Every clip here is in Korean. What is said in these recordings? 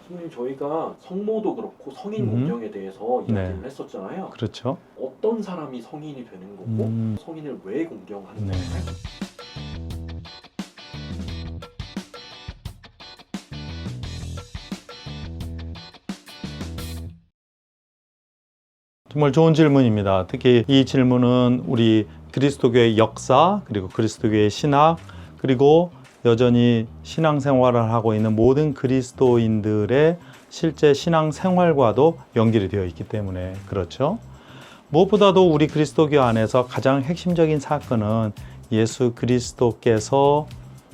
선생님, 저희가 성모도 그렇고 성인 공경에 대해서 이야기를 했었잖아요. 그렇죠. 어떤 사람이 성인이 되는 거고 성인을 왜 공경하는 건가요? 정말 좋은 질문입니다. 특히 이 질문은 우리 그리스도교의 역사, 그리고 그리스도교의 신학, 그리고 여전히 신앙생활을 하고 있는 모든 그리스도인들의 실제 신앙생활과도 연결이 되어 있기 때문에 그렇죠. 무엇보다도 우리 그리스도교 안에서 가장 핵심적인 사건은 예수 그리스도께서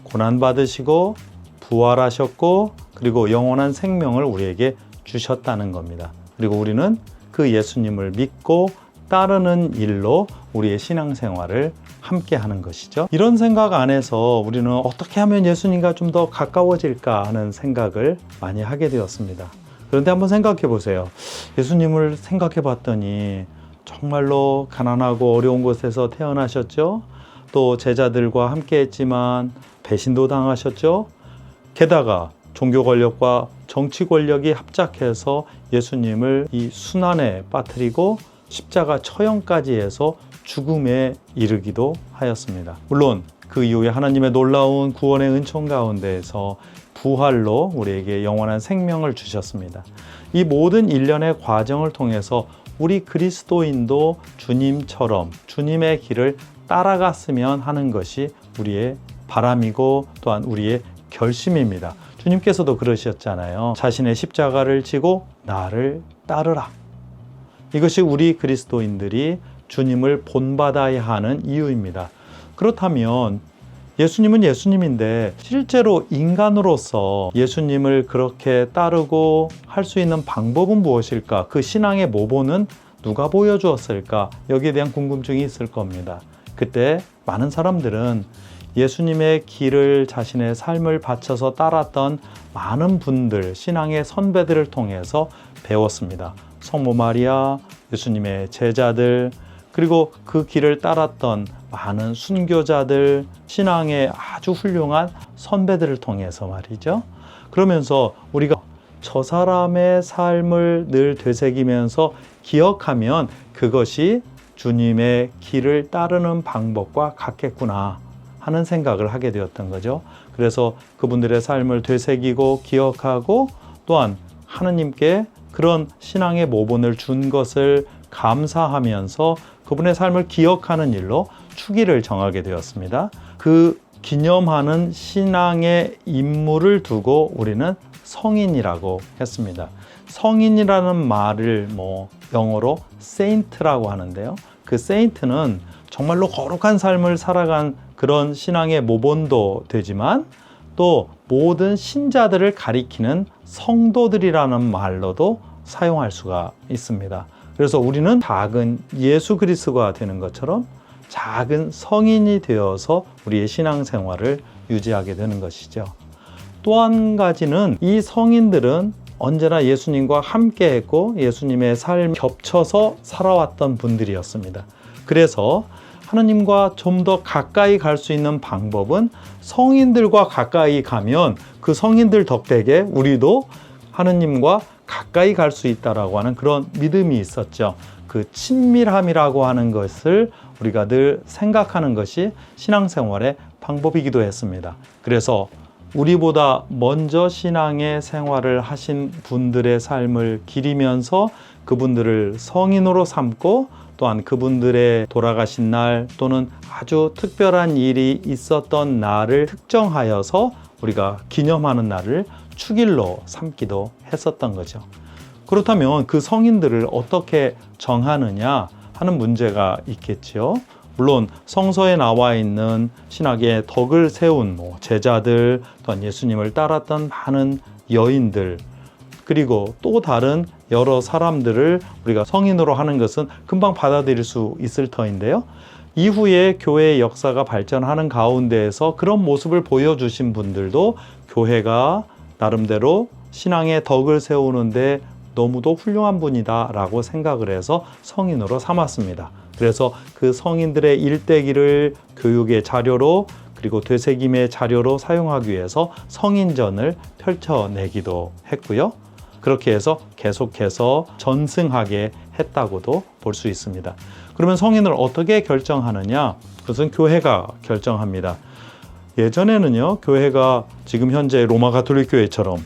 고난받으시고 부활하셨고 그리고 영원한 생명을 우리에게 주셨다는 겁니다. 그리고 우리는 그 예수님을 믿고 따르는 일로 우리의 신앙생활을 함께 하는 것이죠. 이런 생각 안에서 우리는 어떻게 하면 예수님과 좀 더 가까워질까 하는 생각을 많이 하게 되었습니다. 그런데 한번 생각해 보세요. 예수님을 생각해 봤더니 정말로 가난하고 어려운 곳에서 태어나셨죠. 또 제자들과 함께 했지만 배신도 당하셨죠. 게다가 종교 권력과 정치 권력이 합작해서 예수님을 이 순환에 빠뜨리고 십자가 처형까지 해서 죽음에 이르기도 하였습니다. 물론 그 이후에 하나님의 놀라운 구원의 은총 가운데에서 부활로 우리에게 영원한 생명을 주셨습니다. 이 모든 일련의 과정을 통해서 우리 그리스도인도 주님처럼 주님의 길을 따라갔으면 하는 것이 우리의 바람이고 또한 우리의 결심입니다. 주님께서도 그러셨잖아요. 자신의 십자가를 지고 나를 따르라. 이것이 우리 그리스도인들이 주님을 본받아야 하는 이유입니다. 그렇다면 예수님은 예수님인데 실제로 인간으로서 예수님을 그렇게 따르고 할 수 있는 방법은 무엇일까? 그 신앙의 모본은 누가 보여주었을까? 여기에 대한 궁금증이 있을 겁니다. 그때 많은 사람들은 예수님의 길을 자신의 삶을 바쳐서 따랐던 많은 분들, 신앙의 선배들을 통해서 배웠습니다. 성모 마리아, 예수님의 제자들, 그리고 그 길을 따랐던 많은 순교자들, 신앙의 아주 훌륭한 선배들을 통해서 말이죠. 그러면서 우리가 저 사람의 삶을 늘 되새기면서 기억하면 그것이 주님의 길을 따르는 방법과 같겠구나 하는 생각을 하게 되었던 거죠. 그래서 그분들의 삶을 되새기고 기억하고 또한 하느님께 그런 신앙의 모본을 준 것을 감사하면서 그분의 삶을 기억하는 일로 축일을 정하게 되었습니다. 그 기념하는 신앙의 인물을 두고 우리는 성인이라고 했습니다. 성인이라는 말을 영어로 saint라고 하는데요. 그 saint는 정말로 거룩한 삶을 살아간 그런 신앙의 모본도 되지만 또 모든 신자들을 가리키는 성도들이라는 말로도 사용할 수가 있습니다. 그래서 우리는 작은 예수 그리스도가 되는 것처럼 작은 성인이 되어서 우리의 신앙생활을 유지하게 되는 것이죠. 또 한 가지는 이 성인들은 언제나 예수님과 함께 했고 예수님의 삶 겹쳐서 살아왔던 분들이었습니다. 그래서 하나님과 좀 더 가까이 갈 수 있는 방법은 성인들과 가까이 가면 그 성인들 덕택에 우리도 하나님과 가까이 갈 수 있다라고 하는 그런 믿음이 있었죠. 그 친밀함이라고 하는 것을 우리가 늘 생각하는 것이 신앙생활의 방법이기도 했습니다. 그래서 우리보다 먼저 신앙의 생활을 하신 분들의 삶을 기리면서 그분들을 성인으로 삼고 또한 그분들의 돌아가신 날 또는 아주 특별한 일이 있었던 날을 특정하여서 우리가 기념하는 날을 축일로 삼기도 했었던 거죠. 그렇다면 그 성인들을 어떻게 정하느냐 하는 문제가 있겠죠. 물론 성서에 나와 있는 신학의 덕을 세운 제자들, 또한 예수님을 따랐던 많은 여인들, 그리고 또 다른 여러 사람들을 우리가 성인으로 하는 것은 금방 받아들일 수 있을 터인데요. 이후에 교회의 역사가 발전하는 가운데에서 그런 모습을 보여주신 분들도 교회가 나름대로 신앙의 덕을 세우는데 너무도 훌륭한 분이다 라고 생각을 해서 성인으로 삼았습니다. 그래서 그 성인들의 일대기를 교육의 자료로 그리고 되새김의 자료로 사용하기 위해서 성인전을 펼쳐내기도 했고요. 그렇게 해서 계속해서 전승하게 했다고도 볼 수 있습니다. 그러면 성인을 어떻게 결정하느냐? 그것은 교회가 결정합니다. 예전에는요, 교회가 지금 현재 로마 가톨릭 교회처럼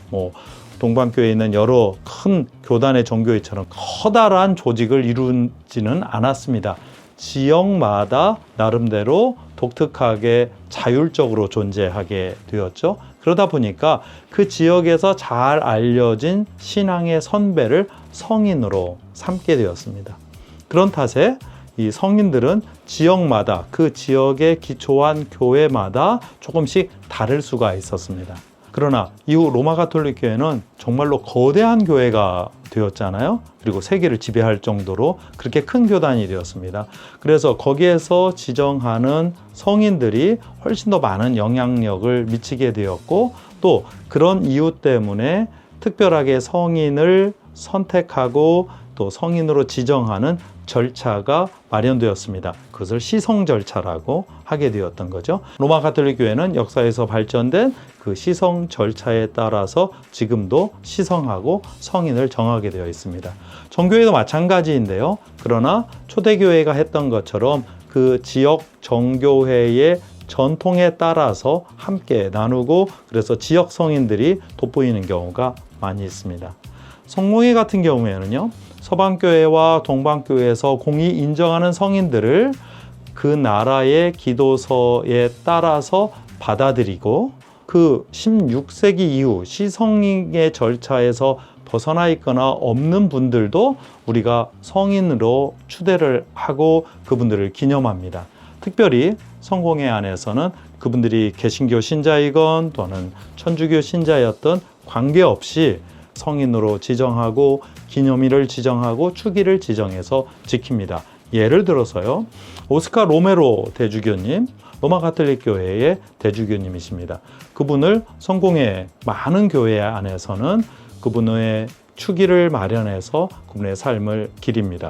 동방교회에 있는 여러 큰 교단의 종교회처럼 커다란 조직을 이루지는 않았습니다. 지역마다 나름대로 독특하게 자율적으로 존재하게 되었죠. 그러다 보니까 그 지역에서 잘 알려진 신앙의 선배를 성인으로 삼게 되었습니다. 그런 탓에 이 성인들은 지역마다 그 지역에 기초한 교회마다 조금씩 다를 수가 있었습니다. 그러나 이후 로마 가톨릭 교회는 정말로 거대한 교회가 되었잖아요. 그리고 세계를 지배할 정도로 그렇게 큰 교단이 되었습니다. 그래서 거기에서 지정하는 성인들이 훨씬 더 많은 영향력을 미치게 되었고, 또 그런 이유 때문에 특별하게 성인을 선택하고 또 성인으로 지정하는 절차가 마련되었습니다. 그것을 시성 절차라고 하게 되었던 거죠. 로마 가톨릭 교회는 역사에서 발전된 그 시성 절차에 따라서 지금도 시성하고 성인을 정하게 되어 있습니다. 정교회도 마찬가지인데요. 그러나 초대교회가 했던 것처럼 그 지역 정교회의 전통에 따라서 함께 나누고, 그래서 지역 성인들이 돋보이는 경우가 많이 있습니다. 성공회 같은 경우에는요, 서방교회와 동방교회에서 공히 인정하는 성인들을 그 나라의 기도서에 따라서 받아들이고, 그 16세기 이후 시성의 절차에서 벗어나 있거나 없는 분들도 우리가 성인으로 추대를 하고 그분들을 기념합니다. 특별히 성공회 안에서는 그분들이 개신교 신자이건 또는 천주교 신자였던 관계없이 성인으로 지정하고 기념일을 지정하고 축일을 지정해서 지킵니다. 예를 들어서요, 오스카 로메로 대주교님, 로마 가톨릭 교회의 대주교님이십니다. 그분을 성공회 많은 교회 안에서는 그분의 축일을 마련해서 그분의 삶을 기립니다.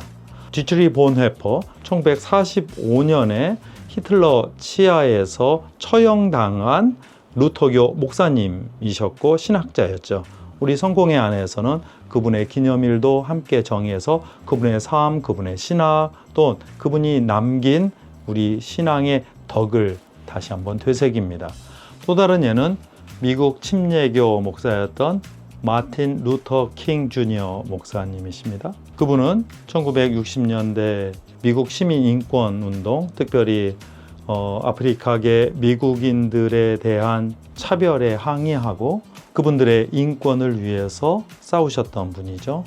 디트리 본헤퍼, 1945년에 히틀러 치하에서 처형당한 루터교 목사님이셨고 신학자였죠. 우리 성공회 안에서는 그분의 기념일도 함께 정해서 그분의 삶, 그분의 신학, 또 그분이 남긴 우리 신앙의 덕을 다시 한번 되새깁니다. 또 다른 예는 미국 침례교 목사였던 마틴 루터 킹 주니어 목사님이십니다. 그분은 1960년대 미국 시민인권운동, 특별히 아프리카계 미국인들에 대한 차별에 항의하고 그분들의 인권을 위해서 싸우셨던 분이죠.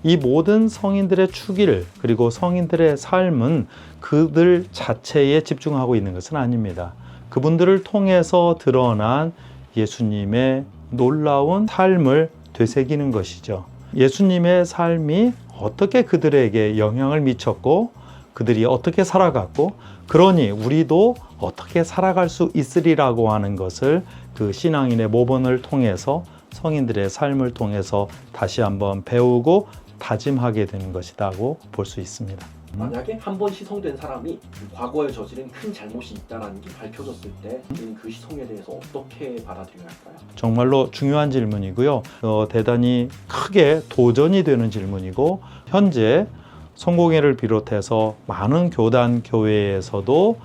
이 모든 성인들의 축일, 그리고 성인들의 삶은 그들 자체에 집중하고 있는 것은 아닙니다. 그분들을 통해서 드러난 예수님의 놀라운 삶을 되새기는 것이죠. 예수님의 삶이 어떻게 그들에게 영향을 미쳤고 그들이 어떻게 살아갔고, 그러니 우리도 어떻게 살아갈 수 있으리라고 하는 것을 그 신앙인의 모범을 통해서 성인들의 삶을 통해서 다시 한번 배우고 다짐하게 되는 것이라고 볼 수 있습니다. 만약에 한 번 시성된 사람이 과거에 저지른 큰 잘못이 있다는 게 밝혀졌을 때 그 시성에 대해서 어떻게 받아들여야 할까요? 정말로 중요한 질문이고요. 대단히 크게 도전이 되는 질문이고, 현재 성공회를 비롯해서 많은 교단 교회에서도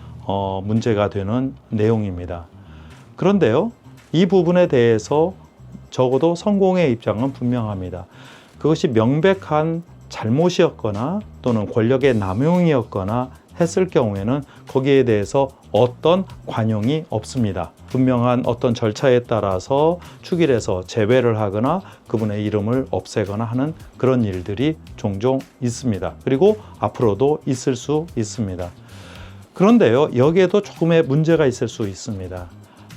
문제가 되는 내용입니다. 그런데요, 이 부분에 대해서 적어도 성공회의 입장은 분명합니다. 그것이 명백한 잘못이었거나 또는 권력의 남용이었거나 했을 경우에는 거기에 대해서 어떤 관용이 없습니다. 분명한 어떤 절차에 따라서 축일에서 제외를 하거나 그분의 이름을 없애거나 하는 그런 일들이 종종 있습니다. 그리고 앞으로도 있을 수 있습니다. 그런데요, 여기에도 조금의 문제가 있을 수 있습니다.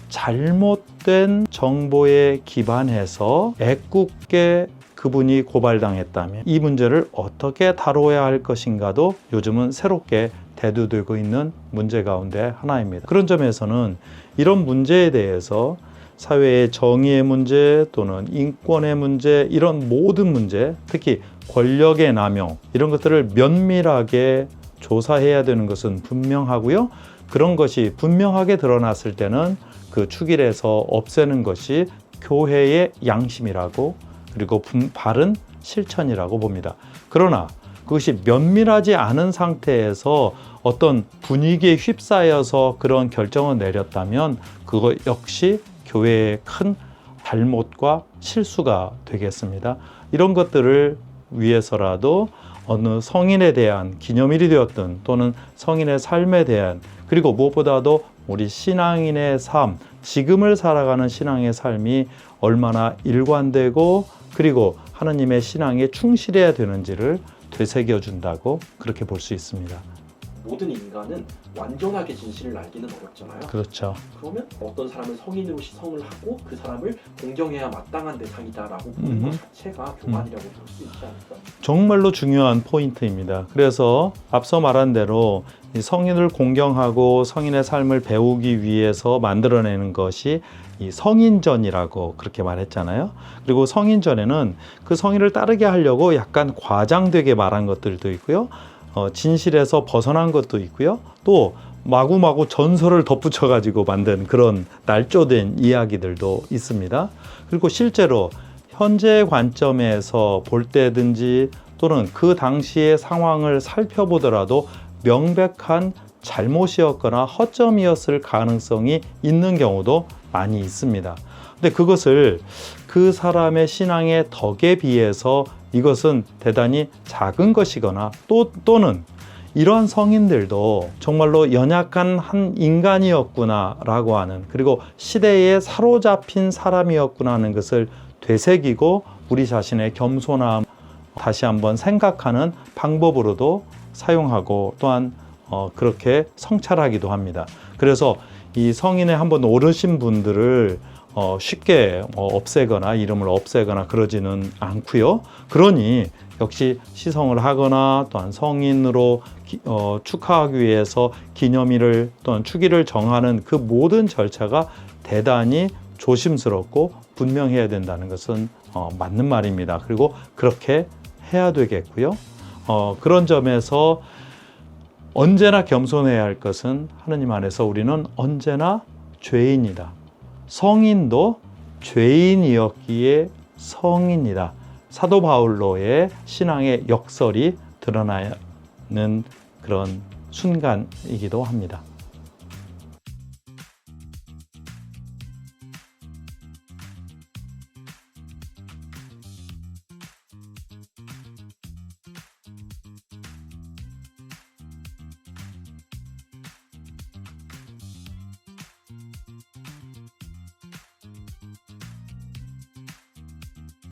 잘못된 정보에 기반해서 애꿎게 그분이 고발당했다면 이 문제를 어떻게 다뤄야 할 것인가도 요즘은 새롭게 대두되고 있는 문제 가운데 하나입니다. 그런 점에서는 이런 문제에 대해서 사회의 정의의 문제 또는 인권의 문제, 이런 모든 문제, 특히 권력의 남용, 이런 것들을 면밀하게 조사해야 되는 것은 분명하고요. 그런 것이 분명하게 드러났을 때는 그 축일에서 없애는 것이 교회의 양심이라고, 그리고 바른 실천이라고 봅니다. 그러나 그것이 면밀하지 않은 상태에서 어떤 분위기에 휩싸여서 그런 결정을 내렸다면 그거 역시 교회의 큰 잘못과 실수가 되겠습니다. 이런 것들을 위해서라도 어느 성인에 대한 기념일이 되었든 또는 성인의 삶에 대한, 그리고 무엇보다도 우리 신앙인의 삶, 지금을 살아가는 신앙의 삶이 얼마나 일관되고 그리고 하느님의 신앙에 충실해야 되는지를 되새겨준다고 그렇게 볼 수 있습니다. 모든 인간은 완전하게 진실을 알기는 어렵잖아요. 그렇죠. 그러면 어떤 사람을 성인으로 시성을 하고 그 사람을 공경해야 마땅한 대상이다라고 보는 것 자체가 교만이라고 볼 수 있지 않을까. 정말로 중요한 포인트입니다. 그래서 앞서 말한 대로 이 성인을 공경하고 성인의 삶을 배우기 위해서 만들어내는 것이 이 성인전이라고 그렇게 말했잖아요. 그리고 성인전에는 그 성인을 따르게 하려고 약간 과장되게 말한 것들도 있고요. 진실에서 벗어난 것도 있고요. 또 마구마구 전설을 덧붙여 가지고 만든 그런 날조된 이야기들도 있습니다. 그리고 실제로 현재의 관점에서 볼 때든지 또는 그 당시의 상황을 살펴보더라도 명백한 잘못이었거나 허점이었을 가능성이 있는 경우도 많이 있습니다. 근데 그것을 그 사람의 신앙의 덕에 비해서 이것은 대단히 작은 것이거나 또는 이러한 성인들도 정말로 연약한 한 인간이었구나라고 하는, 그리고 시대에 사로잡힌 사람이었구나 하는 것을 되새기고 우리 자신의 겸손함 다시 한번 생각하는 방법으로도 사용하고 또한 그렇게 성찰하기도 합니다. 그래서 이 성인에 한번 오르신 분들을 쉽게 없애거나 이름을 없애거나 그러지는 않고요. 그러니 역시 시성을 하거나 또한 성인으로 축하하기 위해서 기념일을 또는 축일을 정하는 그 모든 절차가 대단히 조심스럽고 분명해야 된다는 것은 맞는 말입니다. 그리고 그렇게 해야 되겠고요. 그런 점에서 언제나 겸손해야 할 것은 하느님 안에서 우리는 언제나 죄인이다. 성인도 죄인이었기에 성인이다. 사도 바울로의 신앙의 역설이 드러나는 그런 순간이기도 합니다.